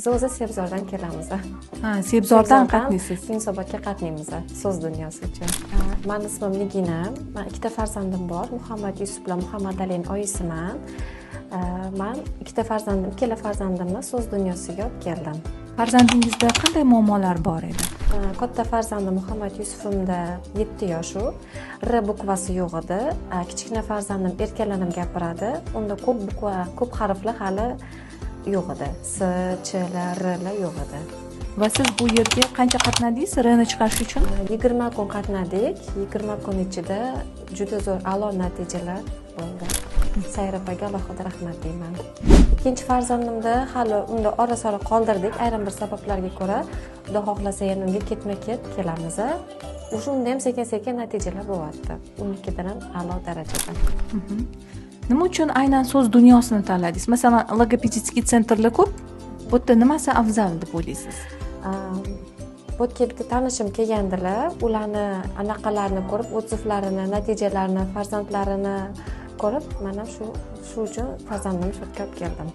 Biz o'zi Sebzordan kelamiz. Ha, Sebzordan qatnaysiz. Yunusobodga qatnaymiz so'z dunyosi uchun. Meni ismim Nigina. Men ikkita farzandim bor. Muhammad Yusuf bilan Muhammad Alining oyisiman. Men ikkala farzandimni so'z dunyosiga olib keldim. Farzandingizda qanday muammolar bor edi? Katta farzandim Muhammad Yusufimda 7 yosh u. R bukvasi yo'q edi. Kichkina farzandim erkalanib gapiradi. Unda ko'p harflar hali yo'q edi. S, Ch, R yo'q edi. Va siz bu yerga qancha qatnadingiz Rni chiqarish uchun? 20 kun qatnadik. 20 kun ichida juda zo'r a'lo natijalar bo'ldi. Sayrapaga alohida rahmat deyman. Ikkinchi farzandimda hali unda ora-sora qoldirdik ayrim bir sabablarga ko'ra. Xudo xohlasa yana unga ketma-ket kelamiz. O'shunda ham sekin-sekin natijalar bo'lyapti. Unikidan ham a'lo darajada. Nima uchun aynan so'z dunyosini tanladingiz? Masalan, logopedический sentrlar ko'p. Bu yerda nimasi afzal deb o'ylaysiz? Bu yerga tanishim kelgandilar. Ularni anaqalarini ko'rib, o'tizlarini, natijalarini, farzandlarini ko'rib, mana shu uchun farzandimni shu yerga olib keldim.